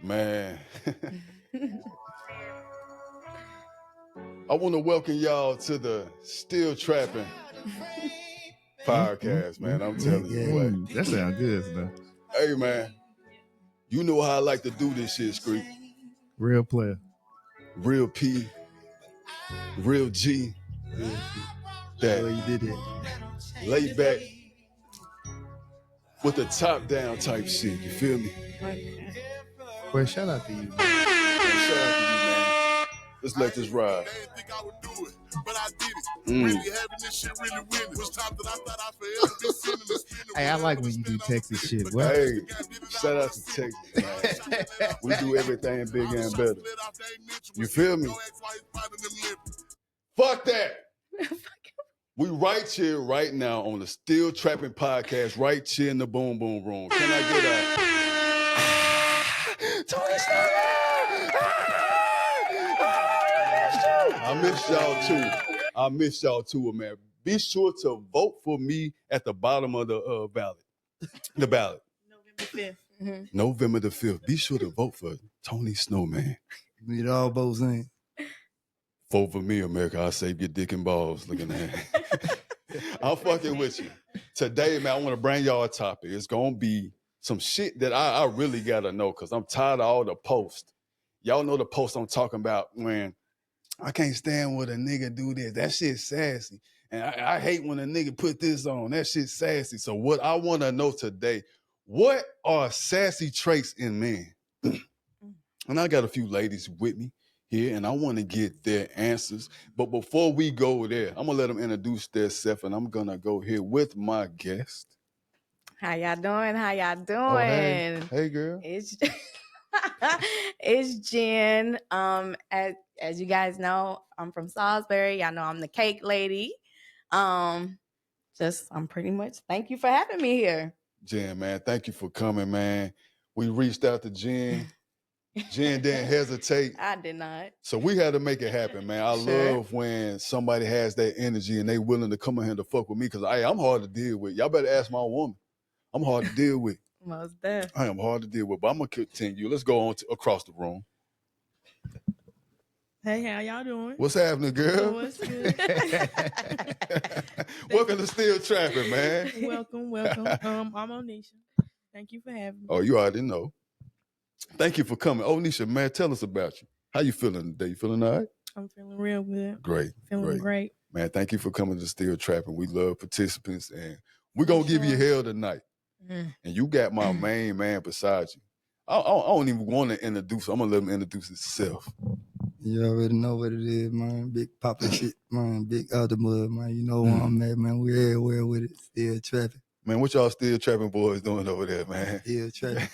Man, I want to welcome y'all to the Still Trappin podcast, man. I'm telling you what. That sounds good, though. Hey, man, you know how I like to do this shit, Screek. Real player. Real P, real G. That you did it. lay back with the top down type shit. You feel me? Well, shout out to you. Shout out to you, man. Let's let this ride. Hey, I like when you do Texas shit. What? Hey, shout out to Texas, man. We do everything bigger and better. You feel me? Fuck that. We right here, right now on the Still Trappin podcast, right here in the Boom Boom Room. Can I get a Tony Snow? I miss y'all too, man. Be sure to vote for me at the bottom of the ballot. The ballot. November 5th. Mm-hmm. November the 5th. Be sure to vote for Tony Snowman. Need all votes in. Vote for me, America. I save your dick and balls. Looking at that. I'm fucking with you. Today, man, I want to bring y'all a topic. It's going to be some shit that I really got to know because I'm tired of all the posts. Y'all know the posts I'm talking about when I can't stand when a nigga do this. That shit's sassy. And I hate when a nigga put this on. That shit's sassy. So what I want to know today, what are sassy traits in men? And I got a few ladies with me here, and I want to get their answers. But before we go there, I'm going to let them introduce themselves, and I'm going to go here with my guest. How y'all doing? Oh, hey, girl. It's Jen. As you guys know, I'm from Salisbury. Y'all know I'm the cake lady. I'm pretty much, thank you for having me here. Jen, man, thank you for coming, man. We reached out to Jen. Jen didn't hesitate. I did not. So we had to make it happen, man. I love when somebody has that energy and they willing to come in here to fuck with me because I'm hard to deal with. Y'all better ask my woman. I'm hard to deal with. Most definitely. I am hard to deal with, but I'm going to continue. Let's go on across the room. Hey, how y'all doing? What's happening, girl? What's good? Welcome to Still Trappin, man. Welcome. I'm Onisha. Thank you for having me. Oh, you already know. Thank you for coming. Onisha, man, tell us about you. How you feeling today? You feeling all right? I'm feeling real good. Great. Feeling great. Man, thank you for coming to Still Trappin. We love participants, and we're going to give you hell tonight. And you got my main man beside you. I don't even want to introduce him. I'm going to let him introduce himself. You already know what it is, man. Big poppin' shit, man. Big out the mud, man. You know where I'm at, man. We everywhere with it. Still trapping. Man, what y'all Still Trappin boys doing over there, man? Still trapping.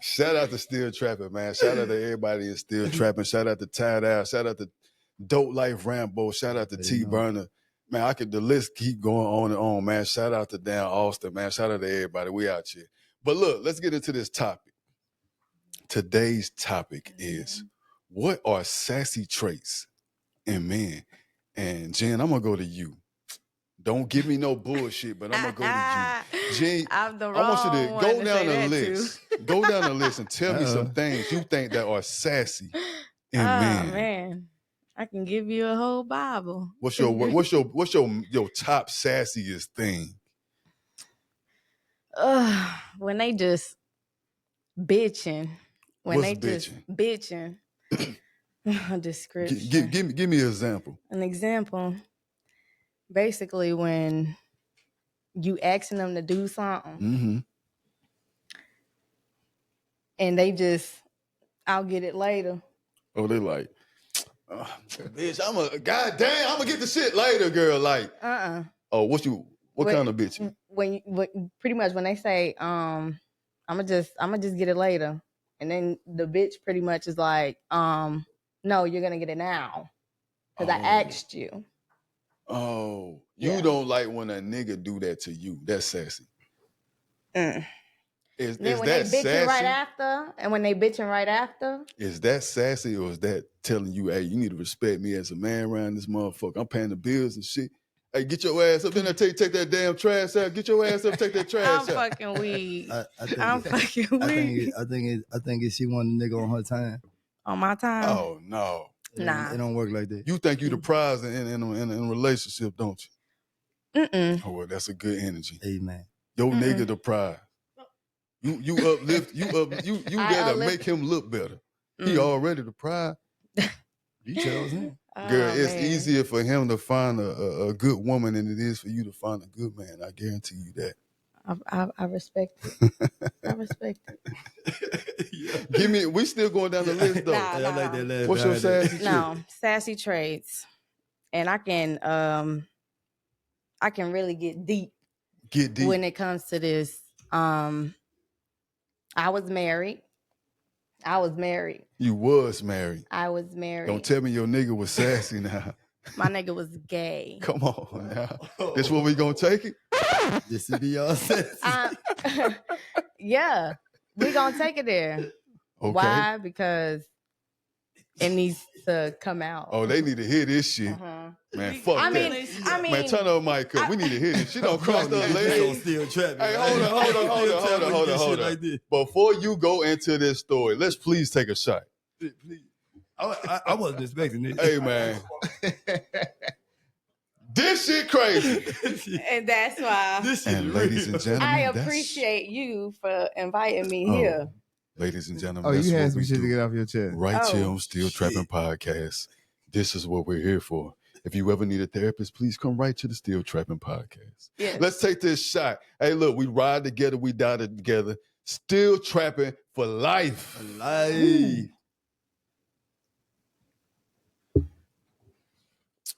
Shout out to Still Trappin, man. Shout out to everybody in Still Trappin. Shout out to Tied Out. Shout out to Dope Life Rambo. Shout out to T-Burner. Man, the list keep going on and on, man. Shout out to Dan Austin, man. Shout out to everybody. We out here. But look, let's get into this topic. Today's topic is, what are sassy traits in men? And Jen, I'm going to go to you. Don't give me no bullshit, but I'm going to go to you. Jen, I'm the wrong I want you to one go to down say the that list. Go down the list and tell me some things you think that are sassy in men. Man. I can give you a whole Bible. What's your top sassiest thing? When they just bitching. When What's they just bitching. A description. Give me an example. An example. Basically, when you asking them to do something, and they just, I'll get it later. Oh, they like, bitch, I'm gonna get the shit later, girl. Like, Oh, what kind of bitch? Pretty much when they say, I'ma just get it later. And then the bitch pretty much is like, no, you're gonna get it now. Because I asked you. Oh, you don't like when a nigga do that to you. That's sassy. Is then when that they bitching sassy? right after, and when they bitching right after. Is that sassy, or is that telling you, hey, you need to respect me as a man around this motherfucker? I'm paying the bills and shit. Hey, get your ass up in there. Take that damn trash out. Get your ass up. Take that I'm trash out. fucking weak. I I'm think fucking weak. I think it's she want a nigga on her time. On my time. Oh no. Nah. It don't work like that. You think you the prize in a relationship, don't you? Oh well, that's a good energy. Amen. Your nigga the prize. You uplift. You gotta make him look better. He already the prize. You chose him. Girl, it's man. easier for him to find a good woman than it is for you to find a good man. I guarantee you that. I respect it. I respect it. Give me. We still going down the list though. Nah. I like that laugh. What's your sassy trick? No, sassy traits, and I can really get deep. Get deep. When it comes to this. I was married. You was married. I was married. Don't tell me your nigga was sassy now. My nigga was gay. Come on now. This where we gonna take it? This is be all sassy. Yeah, we gonna take it there. Okay. Why? Because it needs to come out. Oh, they need to hear this shit. Man, fuck I that. mean, Man, turn her mic up. We need to hear this. She don't cross the legs. Still trapping. Hey, hold on. Like this. Before you go into this story, let's please take a shot. Please. I wasn't expecting this. Hey, man. This shit crazy. and that's why This shit And ladies and gentlemen, I that's- appreciate you for inviting me here. Ladies and gentlemen, Oh, that's you had what some we shit to do get off your chest. right here Oh, on Still Trappin Podcast. This is what we're here for. If you ever need a therapist, please come right to the Still Trappin Podcast. Yes. Let's take this shot. Hey, look, we ride together, we die together. Still trapping for life. Life.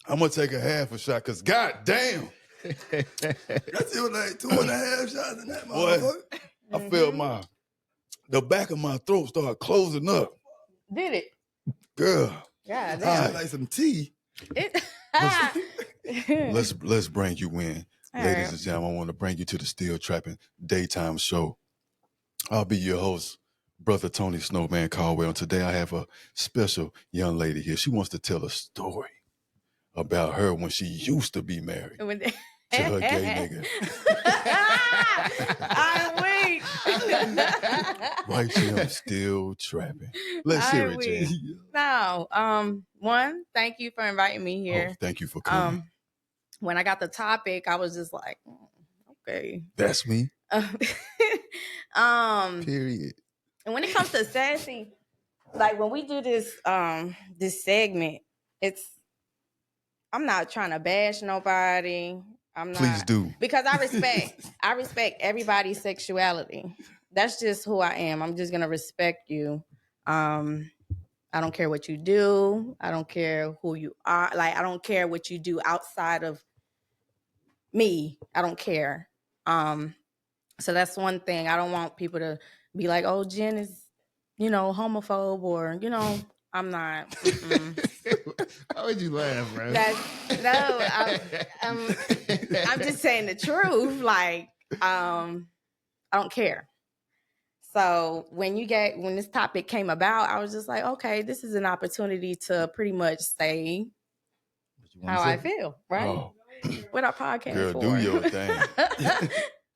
I'm gonna take a half a shot, cause goddamn, That's still like 2.5 shots in that boy, motherfucker. I feel the back of my throat start closing up. Did it? Girl, Yeah, Sound like some tea. it. let's bring you in. All Ladies right. and gentlemen, I want to bring you to the Still Trapping Daytime Show. I'll be your host, Brother Tony Snowman Caldwell. And today I have a special young lady here. She wants to tell a story about her when she used to be married to her gay nigga. I'm weak. Right here, I'm still trapping. Let's hear it, weak. Jen. No, one, thank you for inviting me here. Oh, thank you for coming. When I got the topic, I was just like, okay. That's me. Period. And when it comes to sassy, like when we do this this segment, I'm not trying to bash nobody. I'm not. Please do. Because I respect everybody's sexuality. That's just who I am. I'm just gonna respect you. I don't care what you do. I don't care who you are. Like, I don't care what you do outside of me. I don't care. So that's one thing. I don't want people to be like, oh, Jen is, homophobe, or, I'm not. Why would you laugh, bro? I'm just saying the truth. Like, I don't care. So when this topic came about, I was just like, okay, this is an opportunity to pretty much say how I feel, right? Oh, What our podcast girl, for. do your thing.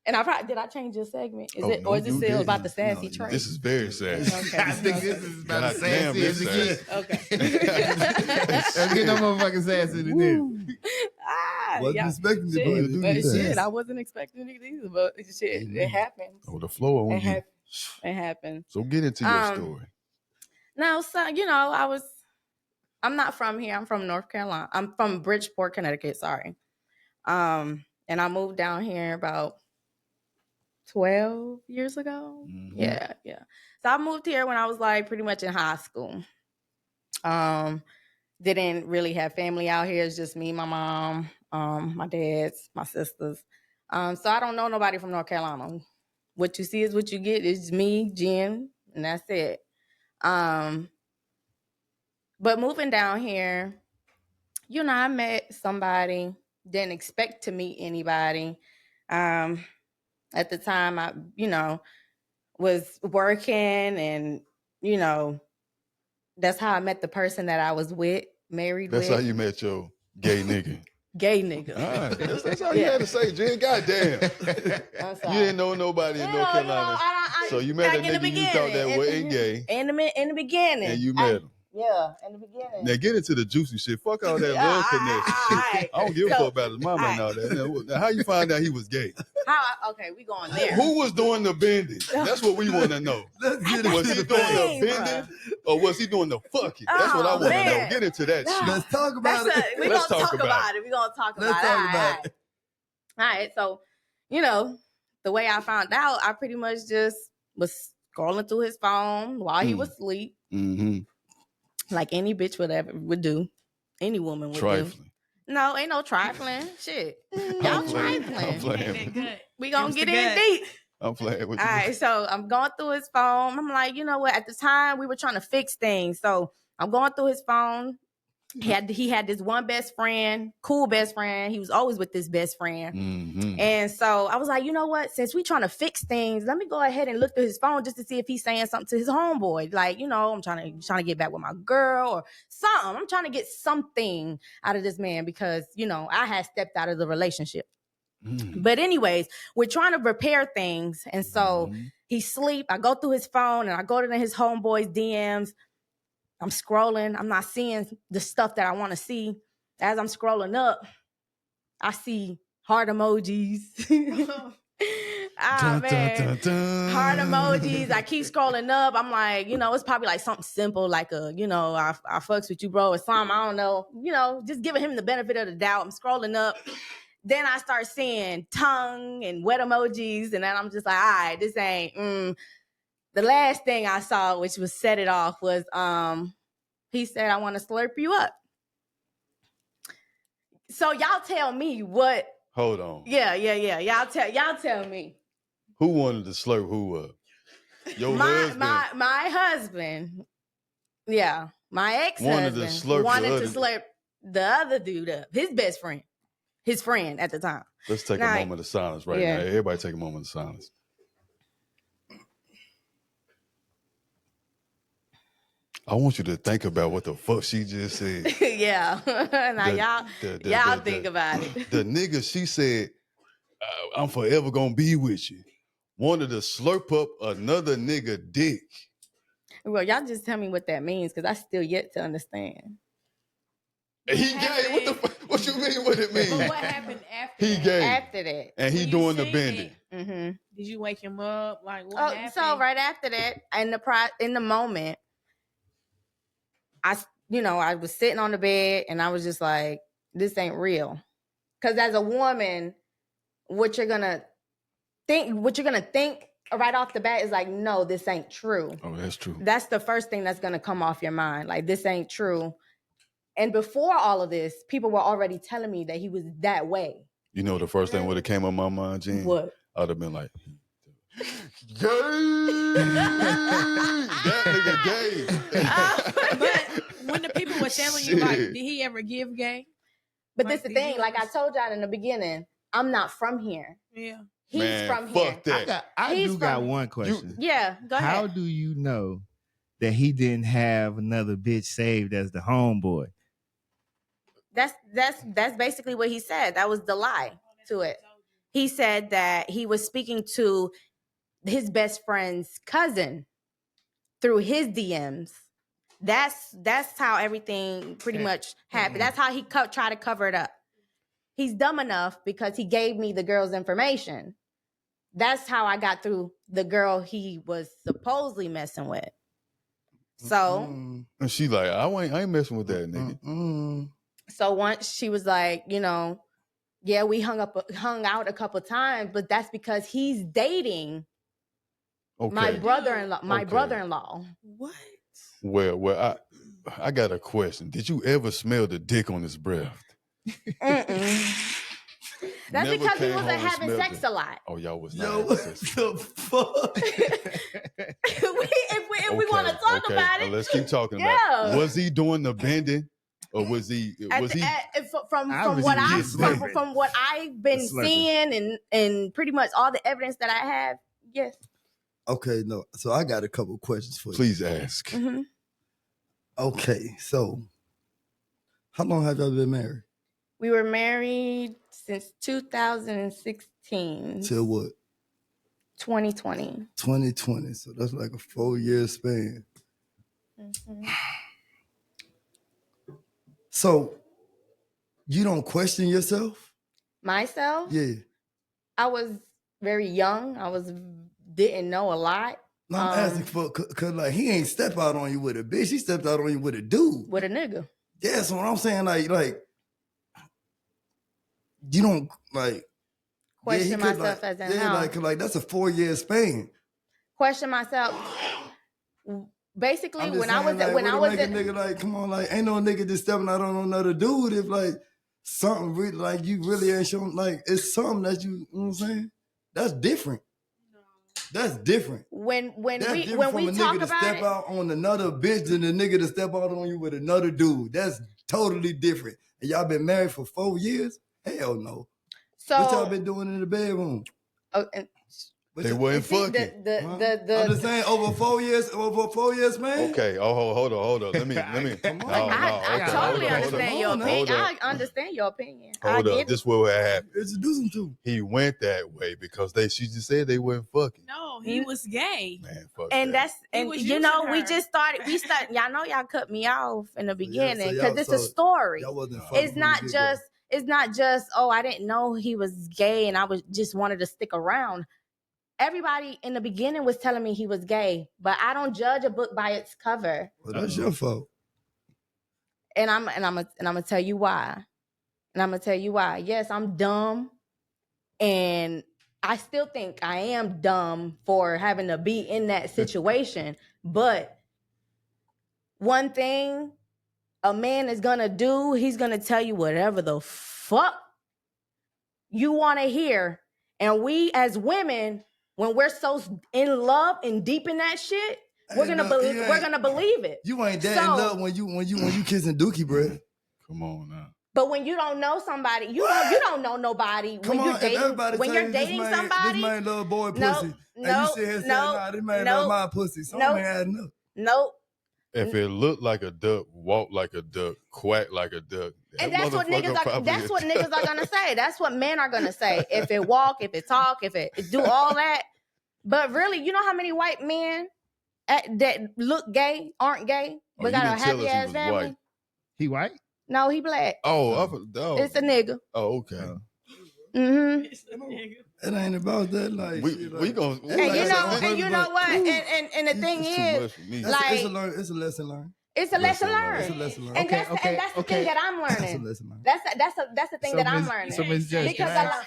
And did I change your segment? Oh, no, or is it you still didn't. about the sassy No, trait? This is very sad. Okay. I think this is about God as damn, sassy this as it sad. gets. Okay. Don't get no motherfucking sassy than this. Wasn't yeah. expecting Shit, to do but this. shit, I wasn't expecting it either, but shit, it happened. Oh, the floor on It you. happened. It happened. So get into your story. No, so I'm not from here. I'm from North Carolina. I'm from Bridgeport, Connecticut. Sorry. And I moved down here about 12 years ago. Mhm. Yeah. So I moved here when I was like pretty much in high school. Didn't really have family out here. It's just me, my mom, my dads, my sisters. So I don't know nobody from North Carolina. What you see is what you get. It's me, Jen, and that's it. But moving down here, I met somebody, didn't expect to meet anybody. At the time, I, was working, and, that's how I met the person that I was with, married That's with. how you met your gay nigga. gay nigga. All right. That's all you had to say, Jen. Goddamn. I'm You sorry. didn't know nobody in North Carolina. So you met a like in the nigga you thought that beginning. wasn't gay. In the beginning. And you met him. Yeah, in the beginning. Now get into the juicy shit. Fuck all that love connection shit. I don't give a fuck about his mama and all that. Now, how you find out he was gay? Okay, we going there. Who was doing the bending? That's what we want to know. Let's get Was into he the doing thing. the bending or was he doing the fucking? That's what I want to know. man. Get into that shit. Let's talk about it. We're going to talk about it. We're going to talk about it. Let's talk about it. All right. So, you know, the way I found out, I pretty much just was scrolling through his phone while he was asleep. Mm-hmm. Like any bitch would do. Any woman would Trifling. do. No, ain't no trifling. Shit. Y'all I'm playing. trifling. We gonna get in deep. I'm playing with you. All right, so I'm going through his phone. I'm like, you know what? At the time, we were trying to fix things. So I'm going through his phone. He had this one best friend, cool best friend. He was always with this best friend. Mm-hmm. And so I was like, you know what? Since we trying to fix things, let me go ahead and look through his phone just to see if he's saying something to his homeboy. Like, you know, I'm trying to get back with my girl or something. I'm trying to get something out of this man because, you know, I had stepped out of the relationship. Mm-hmm. But anyways, we're trying to repair things. And so he sleep. I go through his phone and I go to his homeboy's DMs. I'm scrolling. I'm not seeing the stuff that I want to see. As I'm scrolling up, I see heart emojis. Dun, man. dun, dun, dun. Heart emojis. I keep scrolling up. I'm like, you know, it's probably like something simple, like you know, I fucks with you, bro, or something. I don't know. You know, just giving him the benefit of the doubt. I'm scrolling up. Then I start seeing tongue and wet emojis. And then I'm just like, all right, this ain't. The last thing I saw, which was set it off, was he said, I want to slurp you up. So y'all tell me what. Hold on. Yeah. Y'all tell me. Who wanted to slurp who up? Your my husband. my husband. Yeah. My ex-husband wanted to slurp the other dude up. His best friend. His friend at the time. Let's take a moment of silence right now. Everybody take a moment of silence. I want you to think about what the fuck she just said. Yeah. Now y'all think about it. The nigga she said, I'm forever gonna be with you. Wanted to slurp up another nigga dick. Well, y'all just tell me what that means, because I still yet to understand. He gay. What the fuck? What you mean? What it mean? But what happened after He that? gay. After that. And he When you doing the seen bending. it, Mm-hmm. Did you wake him up? Like, what happened? So right after that, in the moment, I was sitting on the bed and I was just like, this ain't real. Because as a woman, what you're gonna think right off the bat is like, no, this ain't true. Oh, that's true. That's the first thing that's gonna come off your mind. Like, this ain't true. And before all of this, people were already telling me that he was that way. You know, the first thing would have came on my mind, Gene? What? I'd have been like, gay! That nigga gay. But when the people were telling you, like, did he ever give gay? But Like, this the did thing, you like I ever- told y'all in the beginning, I'm not from here. Yeah. He's Man, from fuck here. that. I He's do got from- one question. Yeah, go ahead. How do you know that he didn't have another bitch saved as the homeboy? That's basically what he said. That was the lie to it. He said that he was speaking to his best friend's cousin through his DMs. That's how everything pretty much happened. That's how he tried to cover it up. He's dumb enough because he gave me the girl's information. That's how I got through the girl he was supposedly messing with. So, And she like, I ain't messing with that nigga. so once she was like, you know, yeah, we hung out a couple times, but that's because he's dating Okay. my brother-in-law. Okay. What? Well, I got a question. Did you ever smell the dick on his breath? Mm-mm. That's Never because he came wasn't home and having smelled sex it. a lot. Oh, y'all was Yo, not what having sex. the fuck? if we want to talk about it, Let's keep talking Yeah. about it. Was he doing the bending? Or was he from Obviously, from what I've been Slurping. seeing and pretty much all the evidence that I have, yes. Okay, no. So I got a couple questions for you. Please ask. Mm-hmm. Okay, so how long have y'all been married? We were married since 2016. Till what? 2020. 2020. So that's like a 4-year span. Mm-hmm. So you don't question yourself? Myself? Yeah. I was very young. Didn't know a lot. No, I'm asking for, cause like he ain't step out on you with a bitch. He stepped out on you with a dude. With a nigga. Yeah, so what I'm saying, like you don't like Question myself as in how? like that's a 4-year span. Question myself. Basically, when I was nigga like, come on, like ain't no nigga just stepping out on another dude if like something really like you really ain't showing like it's something that you know what I'm saying? That's different. That's different. When we from talk a nigga to about step it, out on another bitch than a nigga to step out on you with another dude. That's totally different. And y'all been married for 4 years? Hell no. so What y'all been doing in the bedroom? They wasn't fucking. I'm just saying over 4 years, man. Okay. Oh, hold on. Let me. Come on. I Okay, totally hold on, understand your hold on. opinion. Hold I up. understand your opinion. I Hold get up. it. This is what happened. Introduce him to. He went that way because she just said they weren't fucking. No, he was gay. Man, fuck And that. we started. Y'all know y'all cut me off in the beginning because it's a story. Y'all wasn't It's not just oh, I didn't know he was gay and I just wanted to stick around. Everybody in the beginning was telling me he was gay, but I don't judge a book by its cover. Well, that's your fault. And I'm gonna tell you why. Yes, I'm dumb, and I still think I am dumb for having to be in that situation. But one thing a man is gonna do, he's gonna tell you whatever the fuck you want to hear. And we as women, when we're so in love and deep in that shit, we're gonna believe it. You ain't that in love when you kissing Dookie breath. Come on now. But when you don't know somebody, you don't know nobody. Come when on, you're dating, when you're dating somebody, this man love boy pussy. No, and you sit here saying, nah, this man love my pussy. Something ain't adding up. Nope. If it looked like a duck, walk like a duck, quack like a duck. And that's what niggas are gonna say. That's what men are gonna say. If it walk, if it talk, if it do all that. But really, you know how many white men that look gay aren't gay, but got a happy ass family? White. He white? No, he black. It's a nigga. Oh, okay. Mm-hmm. It ain't about that. Like we gonna. And you know what? And the thing is, like, it's a lesson learned. It's a lesson learned. And that's the thing that I'm learning. That's the thing that I'm learning. So Ms. Judge, because a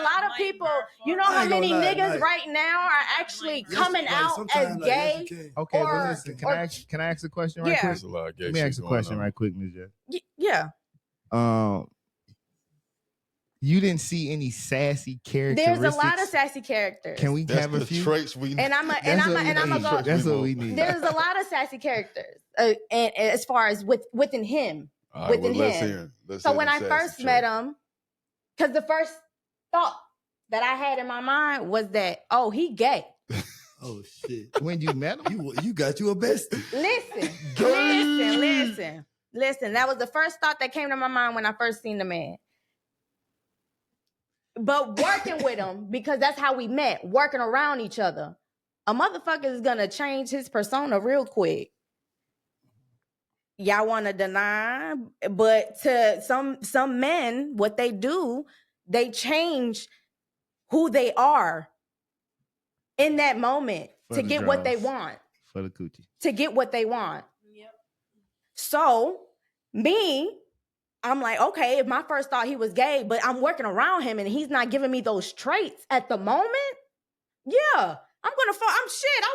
lot of people, you know how many niggas right now are actually coming out as gay. Okay, but listen, can I ask a question right quick? Let me ask a question right quick, Ms. Judge. Yeah. You didn't see any sassy characteristics. There's a lot of sassy characters. Can we have a few traits we need? And I'm gonna go. That's what we need. There's a lot of sassy characters, and as far as within him, So when I first met him, because the first thought that I had in my mind was that, oh, he gay. Oh shit! When you met him, you got you a bestie. Listen. That was the first thought that came to my mind when I first seen the man. But working with him, because that's how we met, working around each other, a motherfucker is gonna change his persona real quick. Y'all want to deny, but to some men, what they do, they change who they are in that moment to get what they want. For the coochie. To get what they want. Yep. So me, I'm like, okay, if my first thought he was gay, but I'm working around him and he's not giving me those traits at the moment, yeah, I'm gonna fall. I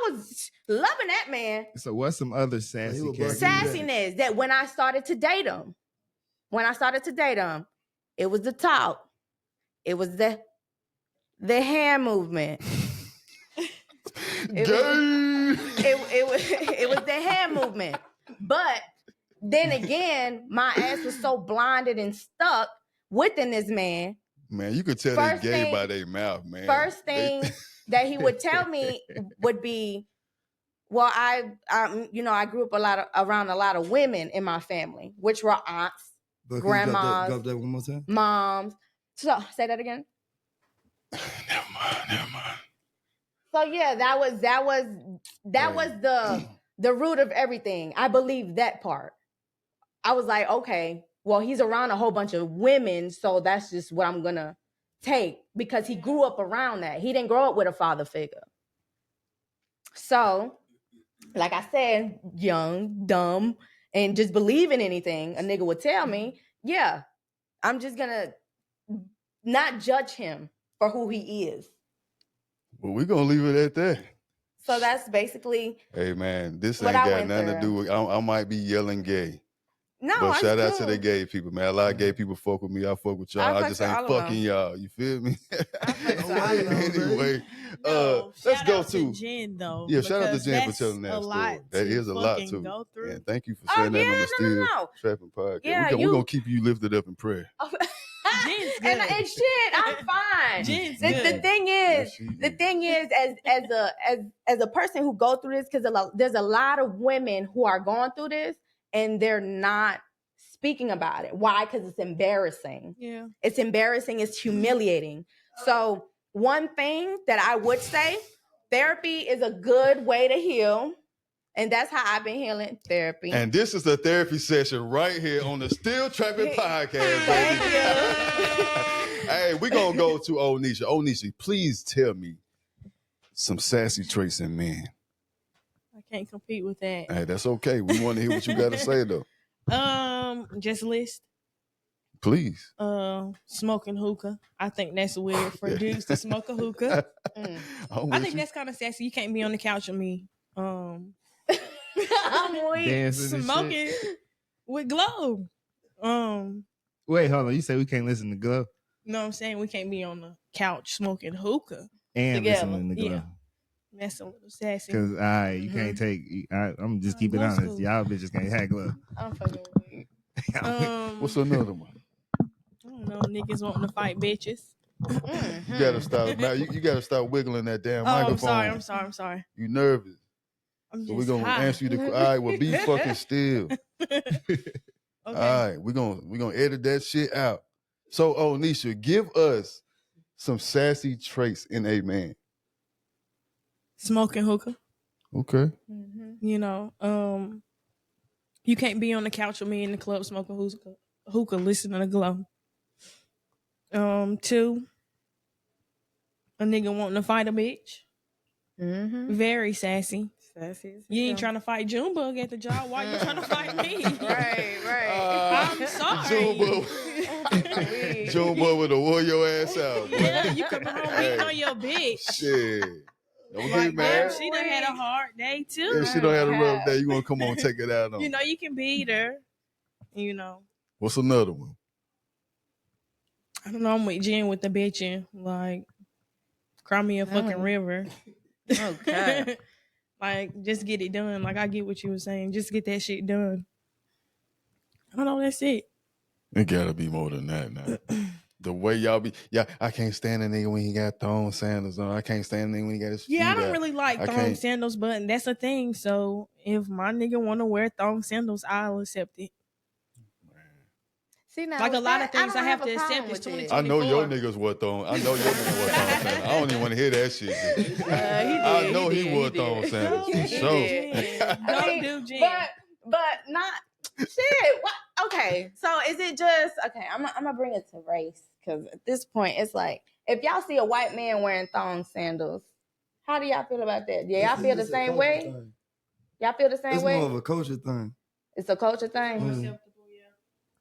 was loving that man. So what's some other sassy characters? Sassiness that when I started to date him, it was the talk. It was the hand movement. It was the hand movement. But then again, my ass was so blinded and stuck within this man. Man, you could tell they gay by their mouth, man. First thing that he would tell me would be, well, I grew up around a lot of women in my family, which were aunts, But can you grandmas, drop that one more time? moms. So say that again. Never mind. So yeah, that was the root of everything. I believe that part. I was like, okay, well, he's around a whole bunch of women, so that's just what I'm gonna take because he grew up around that. He didn't grow up with a father figure. So, like I said, young, dumb, and just believe in anything a nigga would tell me, yeah, I'm just gonna not judge him for who he is. Well, we're gonna leave it at that. So that's basically Hey man, this what ain't I got went nothing to through. do with. I might be yelling gay, No, but it's shout out to cool. the gay people, man. A lot of gay people fuck with me. I fuck with y'all. I I fuck just with ain't all of fucking y'all. You feel me? I fuck with all of them. Anyway, No, let's shout go out to Jen though. Yeah, shout out to because Jen for that's telling that a lot story. That to is a lot fucking too. go through. And thank you for Oh, saying that yeah, on the Still no. Trappin Podcast. Yeah, we're gonna keep you lifted up in prayer. Jen's and good. shit, I'm fine. Jen's The good. thing is, as a person who go through this, because there's a lot of women who are going through this and they're not speaking about it. Why? Because it's embarrassing. Yeah. It's embarrassing. It's humiliating. So one thing that I would say, therapy is a good way to heal. And that's how I've been healing, therapy. And this is a therapy session right here on the Still Trappin Podcast, baby. Hey, we're gonna go to Old Nisha. Old Nisha, please tell me some sassy traits in men. I can't compete with that. Hey, that's okay. We want to hear what you got to say though. Just list. Please. Smoking hookah. I think that's weird for dudes to smoke a hookah. I think that's kind of sassy. You can't be on the couch with me. I'm weak. Dancing and Smoking shit. with glow. Wait, hold on. You say we can't listen to Glow You know what I'm saying? We can't be on the couch smoking hookah. and Together. listening to Glow. Yeah. That's a little sassy. Because you can't take. I'm just keeping Glow's honest. cool. Y'all bitches can't have Glow. I'm fucking weak. What's another one? I don't know. Niggas wanting to fight bitches. You gotta stop. Now you gotta stop wiggling that damn Oh, microphone. I'm sorry. You nervous. I'm So just we're gonna high. answer you the all right, well be fucking still. Okay. All right, we're gonna edit that shit out. So Nisha, give us some sassy traits in a man. Smoking hookah. Okay. You know, you can't be on the couch with me in the club smoking hookah listening to Glow. 2, a nigga wanting to fight a bitch. Very sassy. You ain't trying to fight Junebug at the job. Why you trying to fight me? Right. I'm sorry. Junebug would have wore your ass out. Boy. Yeah, you coming home beating on your bitch. Shit. Don't Like, get mad. damn, she done had a hard day too. If she don't have a rough day, you gonna come on take it out on. You know, you can beat her. You know. What's another one? I don't know, I'm with Jen with the bitching. Like, cry me a fucking river. Okay. Like, just get it done. Like, I get what you were saying. Just get that shit done. I don't know, that's it. It gotta be more than that now. The way y'all be, I can't stand a nigga when he got thong sandals on. I can't stand a nigga when he got his feet Yeah, I don't out. really like thong sandals, but that's a thing. So if my nigga want to wear thong sandals, I'll accept it. See, now Like a lot of that, things I have a to problem accept is with it. 2024. I know your niggas wore thong. I know your niggas wore thong sandals. I don't even want to hear that shit. I know he wore thong sandals. No, For he sure. did. Don't do Jen. But not shit. What? Okay, so is it just okay? I'm gonna bring it to race because at this point it's like if y'all see a white man wearing thong sandals, how do y'all feel about that? Do y'all feel the same way? Y'all feel the same way? It's more of a culture thing. It's a culture thing. Acceptable,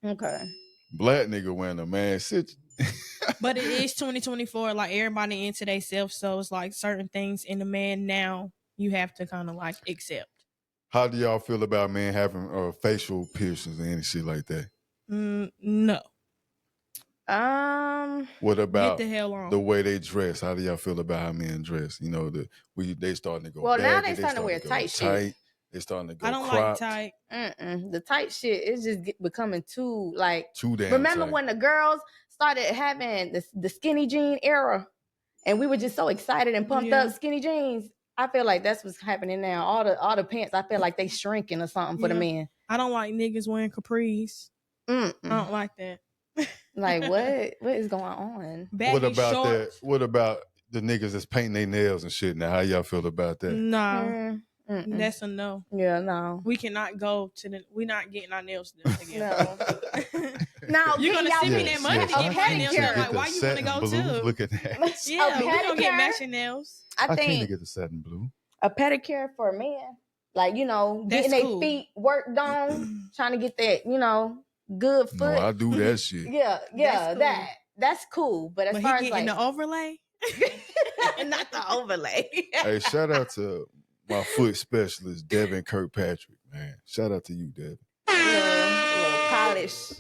yeah. Okay. Black nigga wearing a man sit. But it is 2024. Like everybody into their self, so it's like certain things in the man now you have to kind of like accept. How do y'all feel about men having facial piercings and any shit like that? No. What about Get the hell on. the way they dress? How do y'all feel about how men dress? You know, they starting to go. Well, now baggy, they starting to wear go tight shit. They starting to go. I don't cropped, like tight. The tight shit is just becoming too like. Too damn. Remember tight. when the girls started having the skinny jean era, and we were just so excited and pumped up skinny jeans. I feel like that's what's happening now. All the pants, I feel like they shrinking or something for the men. I don't like niggas wearing capris. I don't like that. Like what is going on? What Baggy about shorts. that? What about the niggas that's painting their nails and shit now? How y'all feel about that? Nah, Mm-mm. that's a no. Yeah, no. We cannot go to the. We're not getting our nails done again. No. No, You're gonna y'all send me get that money to a get my nails done. pedicure. Like, why you want to go too? Look at that. Yeah, A we gonna get pedicure? matching nails. I I can't think get the satin blue. a pedicure for a man, like, you know, That's getting cool. their feet worked on, trying to get that, you know, good foot. No, I do that shit. Yeah, That's cool. that's cool. But as But far he as getting like the overlay, not the overlay. Hey, shout out to my foot specialist, Devin Kirkpatrick, man. Shout out to you, Devin. little polish.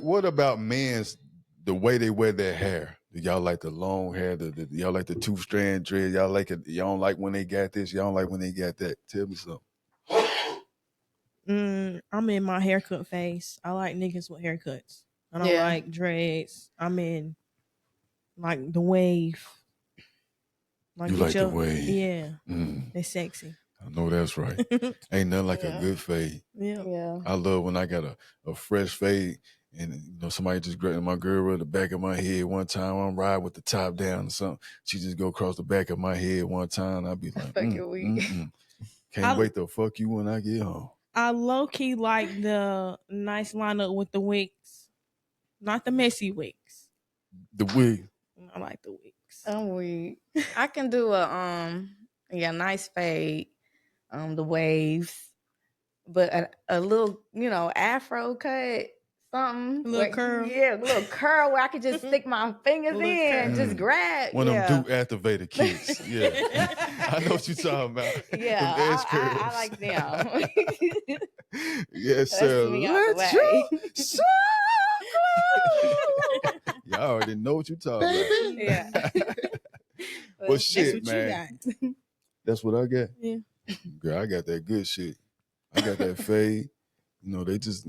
What about men's the way they wear their hair? Do y'all like the long hair? Y'all like the 2-strand dread? Y'all like it? Y'all don't like when they got this? Y'all don't like when they got that? Tell me something. I'm in my haircut phase. I like niggas with haircuts. I don't like dreads. I'm in like the wave. You like the wave? Yeah, Mm, they're sexy. I know that's right. Ain't nothing like a good fade. Yeah. I love when I got a fresh fade and somebody just grabbed my girl at the back of my head one time. I'm riding with the top down or something. She just go across the back of my head one time. I'll be like, can't wait to fuck you when I get home. I low key like the nice lineup with the wigs, not the messy wigs. The wig. I like the wigs. I'm weak. I can do a nice fade, the waves, but a little, you know, afro cut, something. A little curl. Yeah, a little curl where I could just stick my fingers in and just grab. One of them Duke activated kids. Yeah. I know what you're talking about. Yeah, Them edge curls. I like them. Yes, sir. Let's you Y'all already know what you're talking about. Yeah. Well, shit, That's what man. you got. That's what I got. Yeah. Girl, I got that good shit. I got that fade. You know, they just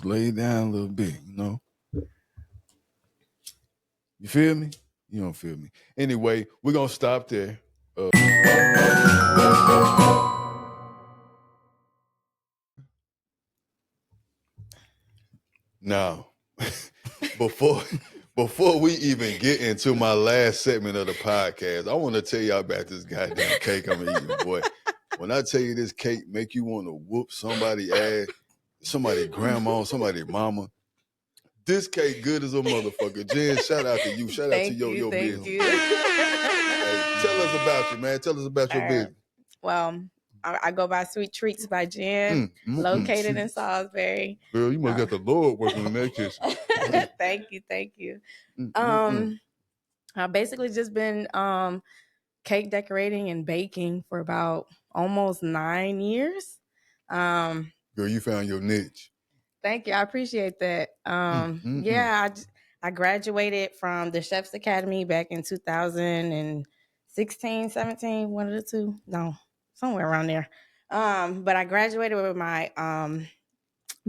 lay it down a little bit, you know. You feel me? You don't feel me. Anyway, we're going to stop there. Now, before we even get into my last segment of the podcast, I want to tell y'all about this goddamn cake I'm eating, boy. When I tell you this cake make you want to whoop somebody's ass, somebody's grandma, somebody's mama. This cake good as a motherfucker. Jen, shout out to you. Shout out to your business. You. Hey, tell us about you, man. Tell us about your business. Well, I go by Sweet Treats by Jen, located in Salisbury. Girl, you must got the Lord working in that kitchen. Thank you. I've basically just been cake decorating and baking for about almost 9 years. Girl, you found your niche. Thank you. I appreciate that. Yeah, I graduated from the Chef's Academy back in 2016, 17, one of the two. No, somewhere around there. But I graduated with my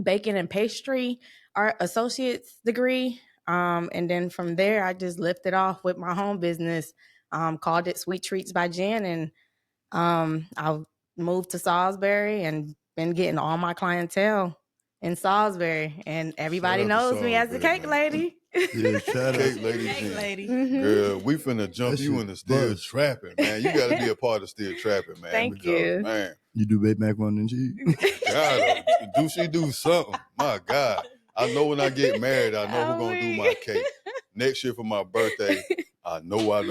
baking and pastry art associate's degree. And then from there, I just lifted off with my home business, called it Sweet Treats by Jen. And I moved to Salisbury and been getting all my clientele in Salisbury, and everybody knows me as the cake lady. Yeah, shout out. Cake lady. Cake lady. Girl, we finna jump you into Still Trappin', man. You gotta be a part of Still Trappin', man. Thank you. Man. You do baked macaroni and cheese? God, she do something. My God. I know when I get married, I know who's gonna do my cake. Next year for my birthday, I know why I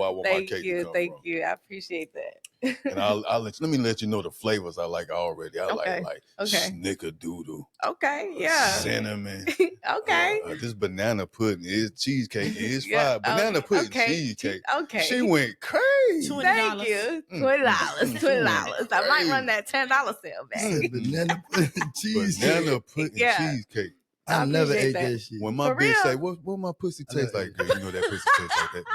want my cake to come Thank from. you. I appreciate that. And let me let you know the flavors I like already. I like snickerdoodle. Okay, yeah. Cinnamon. Okay. This banana pudding is cheesecake. It's fine. Banana pudding cheesecake. Okay. She went crazy. Thank you. $20. $20. I might run that $10 sale back. Banana pudding cheesecake. Banana pudding cheesecake. I never ate that shit. When my bitch say, what my pussy taste like? Girl, you know that pussy taste like that.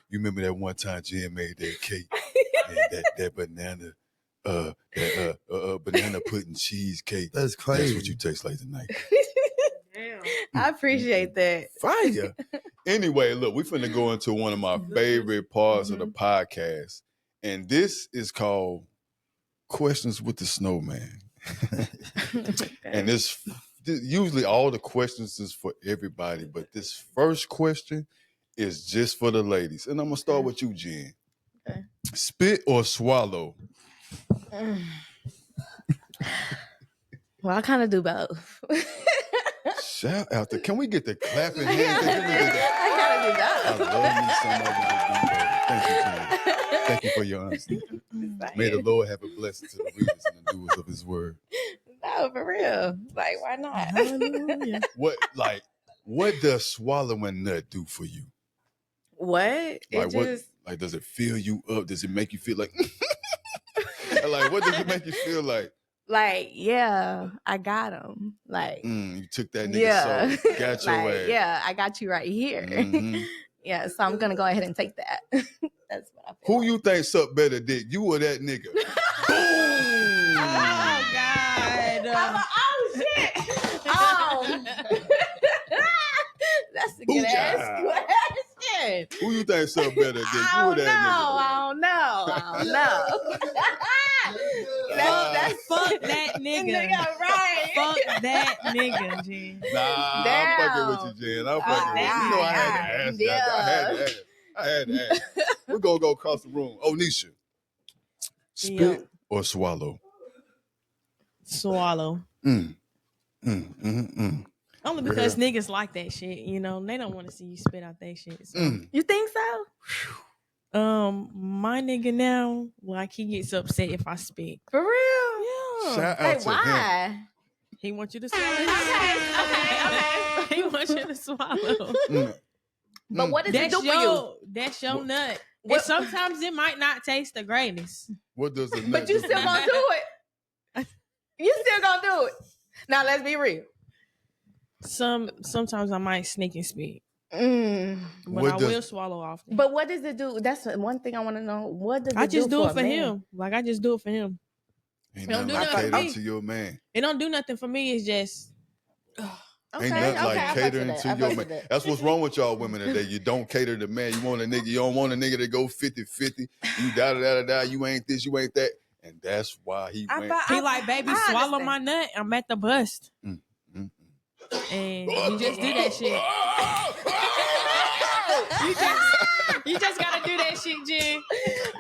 You remember that one time Jen made that cake and that banana banana pudding cheesecake. That's crazy. That's what you taste like tonight. Damn. I appreciate that. Fire. Anyway, look, we finna go into one of my favorite parts of the podcast. And this is called Questions with the Snowman. And this usually all the questions is for everybody, but this first question is just for the ladies. And I'm gonna start with you, Jen. Okay. Spit or swallow? Well, I kind of do both. Shout out to, can we get the clapping hands? I kind of do both. I love me somebody that do both. Thank you, Jen. Thank you for your honesty. May the Lord have a blessing to the readers and the doers of his word. No, for real. Like, why not? Hallelujah. What does swallowing nut do for you? What? Like, does it fill you up? Does it make you feel like like what does it make you feel like? Like, yeah, I got him. Like, You took that nigga soul, got your like, ass. yeah, I got you right here. Mhm. Yeah, so I'm gonna go ahead and take that. That's what I feel. Who like. you think suck better dick, you or that nigga? Boom! Oh God. I'm like, oh shit. That's a good ass Booyah. question. Who you think suck better dick, you or that I don't know. That's Fuck that nigga. right. Fuck that nigga, Jen. nigga? Nah, Damn. I'm fucking with you, Jen. I'm fucking with you. You know I had to ask. Yeah. I had to ask. We're gonna go across the room. Onisha. Spit Yeah. or swallow? Swallow. Only because niggas like that shit, you know. They don't want to see you spit out that shit. So. You think so? My nigga now, like he gets upset if I spit. For real? Yeah. Shout out Hey, to him. why? He wants you to swallow. Okay. He wants you to swallow. But what does it do for you? That's your nut. What- And sometimes it might not taste the greatest. What does the nut But you do? still gonna do it. You still gonna do it. Now let's be real. Sometimes I might sneak and spit. But What I does- will swallow often. But what does it do? That's one thing I want to know. What does I it just do for it for a man? him. Like I just do it for him. Ain't Don't nothing do like nothing for catering me. to your man. It don't do nothing for me. It's just Okay, Ain't nothing like I fuck catering with to that. I your fuck man. with that. That's what's wrong with y'all women today. You don't cater to man. You want a nigga. You don't want a nigga to go 50-50. You da-da-da-da-da. You ain't this, you ain't that. And that's why he went. he like, baby, I swallow understand. my nut. I'm at the bust. Mm. And you just do that shit. You just gotta do that shit, Jen.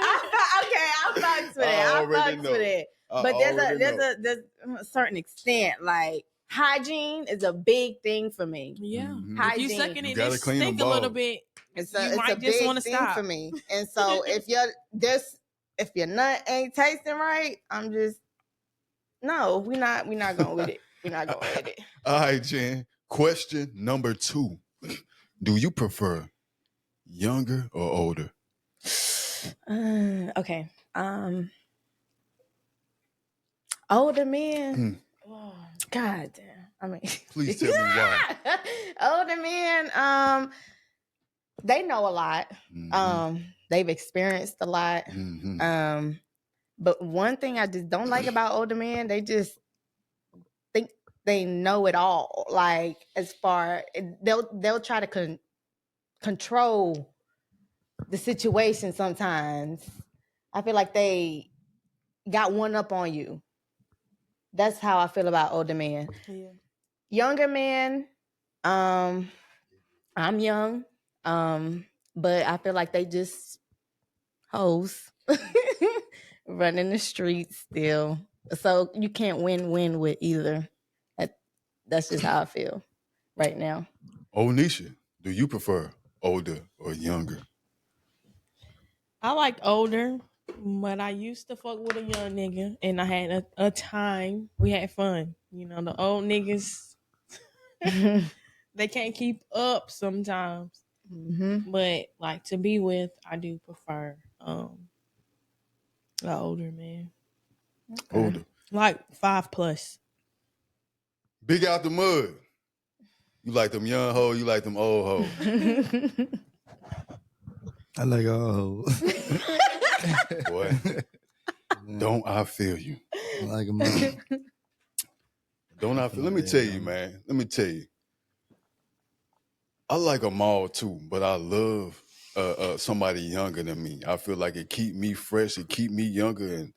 I fucks with it. I I already fucks know. with it. I But already know. there's a certain extent. Like hygiene is a big thing for me. Yeah. Mhm. If Hygiene. you sucking You it, gotta it clean them stink a little balls. bit. It's You a might just big wanna thing stop. for me. And so if your nut ain't tasting right, I'm just no. We're not going with it. We're not going with it. All right, Jen. Question number 2. Do you prefer younger or older? Okay. Older men. Oh, God damn. I mean, Please tell me why. older men. They know a lot. Mhm. They've experienced a lot. Mhm. But one thing I just don't like about older men, they just think they know it all. Like as far they'll try to control the situation sometimes. I feel like they got one up on you. That's how I feel about older men. Yeah. Younger men, I'm young, but I feel like they just hoes running the streets still. So you can't win with either. That's just how I feel right now. Onisha, do you prefer older or younger? I like older, but I used to fuck with a young nigga, and I had a time. We had fun. You know, the old niggas, they can't keep up sometimes. Mm-hmm. But like to be with, I do prefer an older man, Older. like 5+. Big out the mud. You like them young hoes, you like them old hoes. I like all hoes. Boy, don't I feel you? I like them all. Don't I feel? Let me tell you, man. Let me tell you. I like them all too, but I love somebody younger than me. I feel like it keep me fresh, it keep me younger,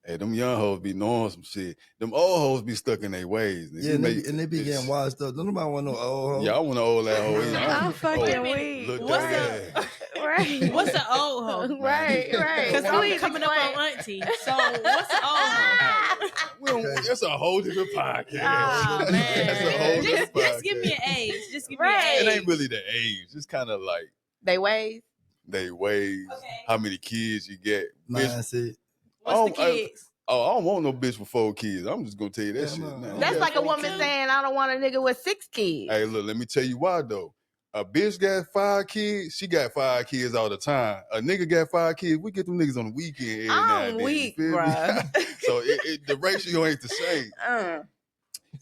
Hey, them young hoes be knowing some shit. Them old hoes be stuck in their ways. Nigga. Yeah, and they be getting washed up. Don't nobody want no old hoe. Yeah, I want an old ass hoe. I'm fucking Wait a minute. weak. Look What's dirty up? ass. Right. What's an old hoe? Right. Because I'm Please coming up explain. on auntie. So what's an old hoe? That's a whole different podcast. Oh, That's a whole man. different Just give me podcast. an age. Just give Right. me an It age. ain't really the age. It's kind of like They ways. they ways, how many kids you get. Bitch, Mindset. What's the kids? I don't want no bitch with 4 kids. I'm just gonna tell you that Yeah, shit. no. Now, That's you like got a 4 woman kids. saying, "I don't want a nigga with 6 kids." Hey, look, let me tell you why though. A bitch got 5 kids, she got 5 kids all the time. A nigga got 5 kids, we get them niggas on the weekend every now I'm and then. weak, You feel me? bruh. So the ratio ain't the same.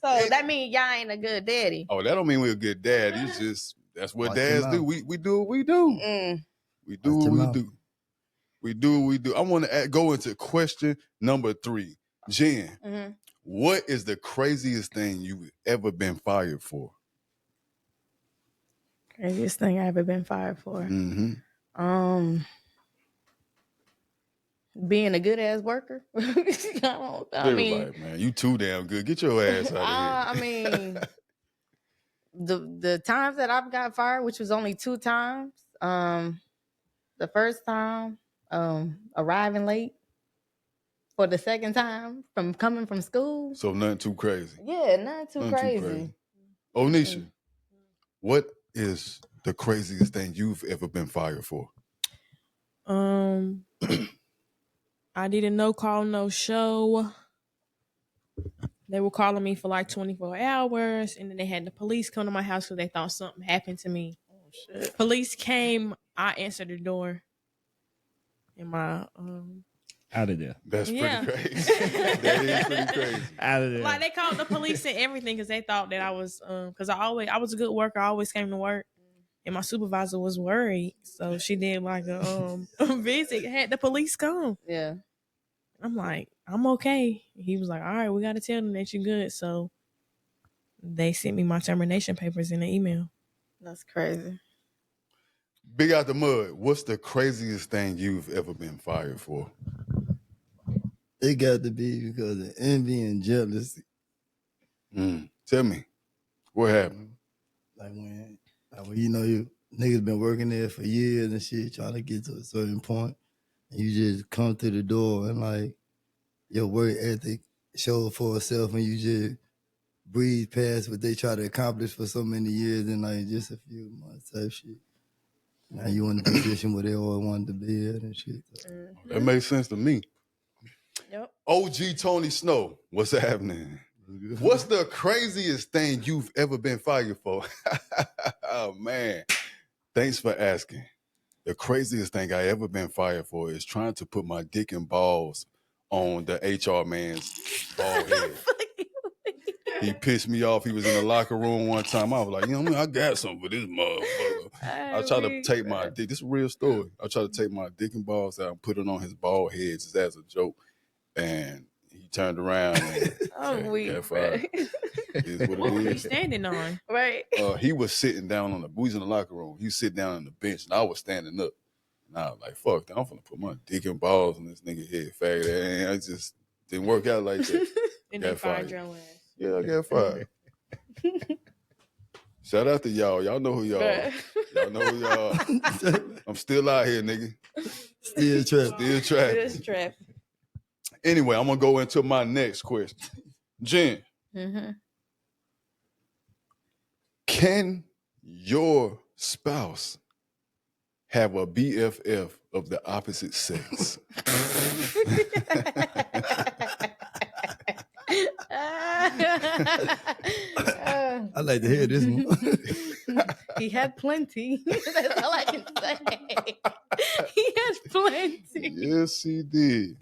So that means y'all ain't a good daddy. Oh, that don't mean we're a good dad. It's just that's what Watch dads your do. mouth. We do what we do. Mm. We do Watch what your we mouth. do. We do what we do. I want to go into question number 3. Jen, Mhm. what is the craziest thing you've ever been fired for? Craziest thing I ever been fired for. Mm-hmm. Being a good ass worker. I mean, Like, man, you too damn good. Get your ass out I of here. mean, the times that I've got fired, which was only 2 times. The first time, arriving late. For the second time, from coming from school. So nothing too crazy. Yeah, not too Nothing crazy. Onisha, what is the craziest thing you've ever been fired for? I did a no call, no show. They were calling me for like 24 hours, and then they had the police come to my house because they thought something happened to me. Oh shit. Police came. I answered the door. And my Out of there. That's Yeah. pretty crazy. That is pretty crazy. Out of there. like they called the police and everything because they thought that I was because I was a good worker. I always came to work, and my supervisor was worried, so she did like a visit. Had the police come. Yeah. I'm like, I'm okay. He was like, all right, we got to tell them that you're good. So they sent me my termination papers in the email. That's crazy. Big out the mud. What's the craziest thing you've ever been fired for? It got to be because of envy and jealousy. Tell me, what happened? Like when you know you niggas been working there for years and shit, trying to get to a certain point, and you just come to the door and like your work ethic show for itself, and you just breeze past what they try to accomplish for so many years in like just a few months type shit. Now you in the position where they always wanted to be at and shit. That makes sense to me. Yep. OG Tony Snow, what's happening? What's the craziest thing you've ever been fired for? Oh, man. Thanks for asking. The craziest thing I ever been fired for is trying to put my dick and balls on the HR man's bald head. He pissed me off. He was in the locker room one time. I was like, you know, I got something for this motherfucker. I tried to take my dick. This is a real story. I tried to take my dick and balls out and put it on his bald head just as a joke. And he turned around and got fired. It is what What were it you is. standing on? Right. He was sitting down we was in the locker room. He was sitting down on the bench and I was standing up. And I was like, fuck that. I'm finna put my dick and balls on this nigga head, faggot. And I just didn't work out like that. And Got they fired fired. your ass. Yeah, I got fired. Shout out to y'all. Y'all know who y'all are. Y'all know who y'all are. I'm still out here, nigga. Still trapped. Still trapping. This trap. Anyway, I'm gonna go into my next question. Jen, can your spouse have a BFF of the opposite sex? I like to hear this one. He had plenty. That's all I can say. He had plenty. Yes, he did.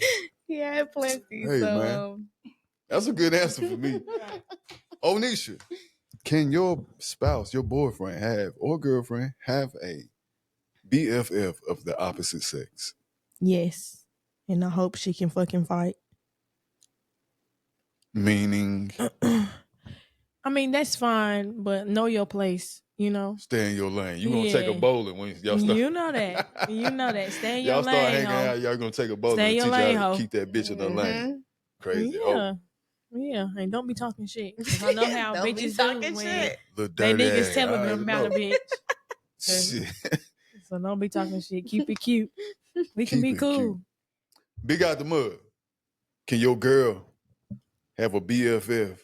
He had plenty. Hey, so man. That's a good answer for me. Onisha, can your spouse, your boyfriend or girlfriend have a BFF of the opposite sex? Yes. And I hope she can fucking fight. Meaning? I mean, that's fine, but know your place. You know. Stay in your lane. You gonna take a bowling when y'all start. You know that. You know that. Stay in your y'all lane. start hanging ho. out. Y'all gonna take a bowling Stay in and your teach lane, y'all ho. to keep that bitch in the lane. Crazy. Yeah. Yeah, and don't be talking shit. 'Cause I know how Don't be bitches talking do shit. when they niggas telling them about a bitch. Shit. So don't be talking shit. Keep it cute. We can Keep be it cool. cute. Big out the mud. Can your girl have a BFF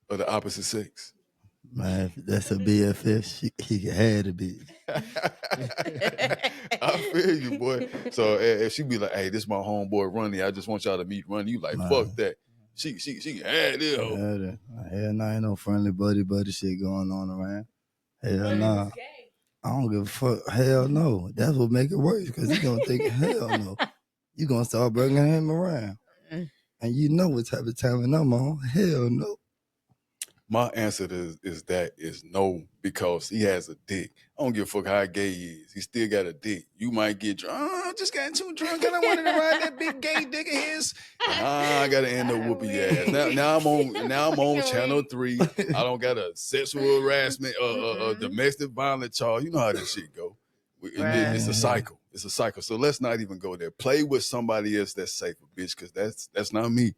of the opposite sex? Man, if that's a BFF, he had to be. I feel you, boy. So if she be like, "Hey, this my homeboy Ronnie. I just want y'all to meet Ronnie," you like, Man. "Fuck that." She had it. Hell nah, ain't no friendly buddy shit going on around. Hell nah. I don't give a fuck. Hell no. That's what make it worse because he gonna think, hell no. You gonna start bringing him around. And you know what type of timing I'm on. Hell no. My answer is no, because he has a dick. I don't give a fuck how gay he is. He still got a dick. You might get drunk. Oh, I just got too drunk and I wanted to ride that big gay dick of his. And I gotta end up whooping your ass. Now I'm on Channel 3. I don't got a sexual harassment domestic violence charge. You know how this shit go. It's a cycle. It's a cycle. So let's not even go there. Play with somebody else that's safer, bitch, because that's not me.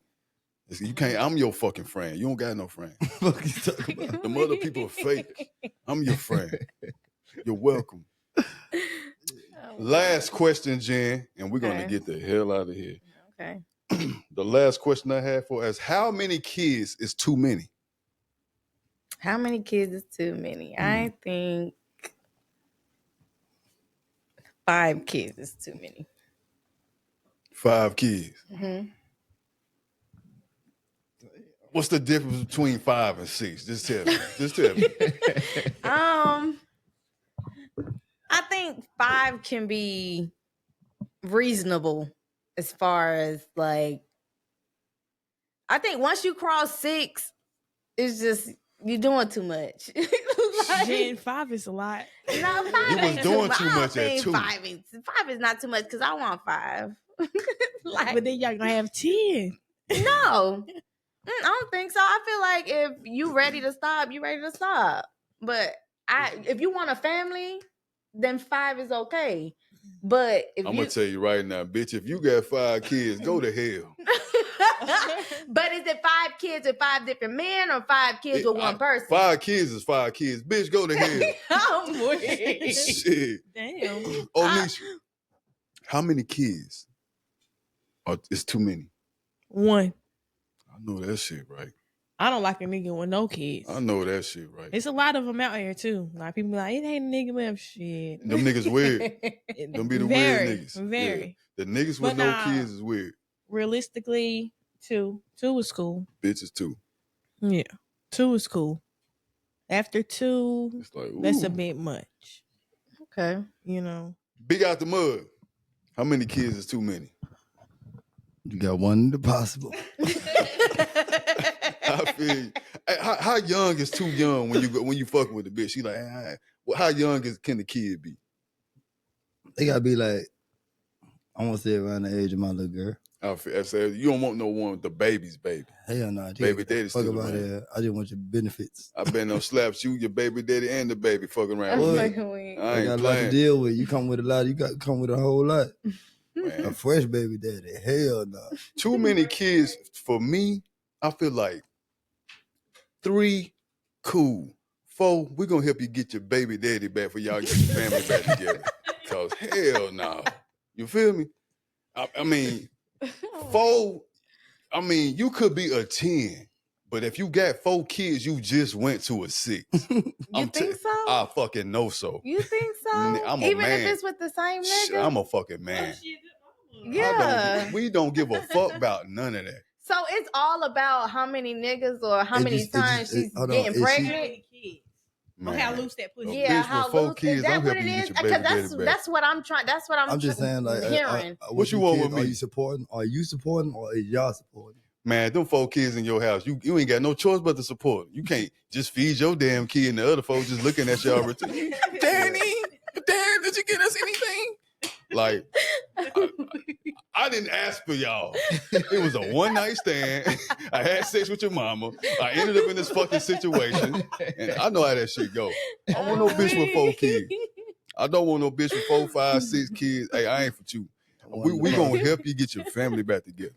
You can't. I'm your fucking friend. You don't got no friend. What you talking about? Them other people are fake. I'm your friend. You're welcome. Last question, Jen, and we're gonna get the hell out of here. Okay. The last question I have for us: how many kids is too many? How many kids is too many? I think 5 kids is too many. 5 kids. Mm-hmm. What's the difference between 5 and 6? Just tell me. Just tell me. I think 5 can be reasonable as far as like. I think once you cross 6, it's just you're doing too much. Jen, 5 is a lot. No, 5 You was ain't doing much. too I don't much at think 2. 5 is not too much because I want 5. But then y'all gonna have 10. No, I don't think so. I feel like if you ready to stop, you ready to stop. But if you want a family, then 5 is okay. But if I'm gonna tell you right now, bitch. If you got 5 kids, go to hell. But is it 5 kids with 5 different men or 5 kids with one person? 5 kids is 5 kids. Bitch, go to hell. I'm weak. Shit. Damn. Nisha, how many kids? It's too many. 1. I know that shit, right? I don't like a nigga with no kids. I know that shit, right? It's a lot of them out here too. Like people be like, it ain't a nigga with shit. Them niggas weird. Them be the weird niggas. Very. Yeah. The niggas with no kids is weird. Realistically, 2. 2 is cool. Bitches too. Yeah. 2 is cool. After 2, it's like, that's a bit much. Okay. You know. Big out the mud. How many kids is too many? You got one in the possible. I feel you. How young is too young when you fucking with the bitch? She like, how young can the kid be? They gotta be like, I want to say around the age of my little girl. I said you don't want no one with the baby's baby. Hell no, baby daddy. Fuck about it. I just want your benefits. I been no slaps you, your baby daddy, and the baby fucking around. I ain't got a lot to deal with. You come with a lot. You got to come with a whole lot. Man. A fresh baby daddy. Hell no. Too many kids for me. I feel like 3, cool. 4, we're gonna help you get your baby daddy back for y'all get your family back together. Cause hell no. You feel me? I mean, 4, I mean, you could be a 10, but if you got 4 kids, you just went to a 6. You think so? I fucking know so. You think so? I'm a Even man. if it's with the same nigga? I'm a fucking man. Yeah. We don't give a fuck about none of that. So it's all about how many niggas or how many times she's getting pregnant? Or how loose that pussy. Yeah, how loose. Kids, is that what it is? Because that's what I'm trying. That's what I'm just saying. Like, hearing. What you want with me? Are you supporting? Are you supporting, or is y'all supporting? Man, them 4 kids in your house, you ain't got no choice but to support. You can't just feed your damn kid and the other folks just looking at y'all. Dad, did you get us anything? Like, I I didn't ask for y'all. It was a one night stand. I had sex with your mama. I ended up in this fucking situation, and I know how that shit go. I don't want no bitch with 4 kids. I don't want no bitch with 4, 5, 6 kids. Hey, I ain't for you. We gonna help you get your family back together.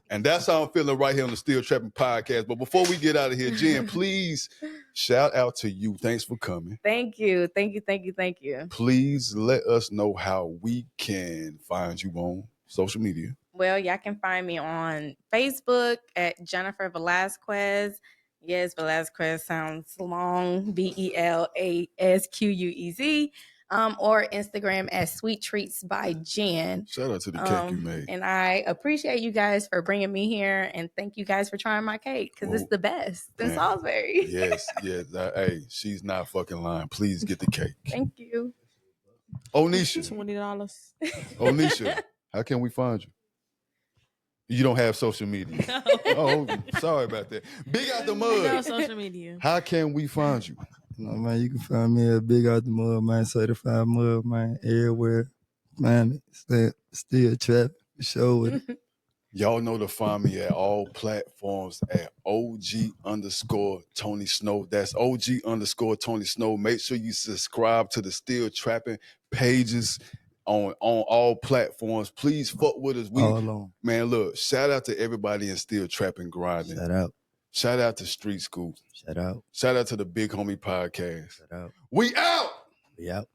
And that's how I'm feeling right here on the Still Trappin podcast. But before we get out of here, Jen, please shout out to you. Thanks for coming. Thank you. Please let us know how we can find you on social media. Well, y'all can find me on Facebook at Jennifer Velasquez. Yes, Velasquez sounds long. Velasquez. Or Instagram at Sweet Treats by Jen. Shout out to the cake you made. And I appreciate you guys for bringing me here, and thank you guys for trying my cake because it's the best in Salisbury. Yes. Hey, she's not fucking lying. Please get the cake. Thank you. Onisha. $20. Onisha, how can we find you? You don't have social media. No. Oh, sorry about that. Big Out the Mud. No social media. How can we find you? You know, man, you can find me at Big Out the Mud, man, Certified Mud, man, everywhere. Man, still trap, show with it. Y'all know to find me at all platforms at OG_Tony Snow. That's OG_Tony Snow. Make sure you subscribe to the Still Trappin pages on all platforms. Please fuck with us. All on. Man, look, shout out to everybody in Still Trappin grinding. Shout out. Shout out to Street School. Shout out. Shout out to the Big Homie Podcast. Shout out. We out. We out.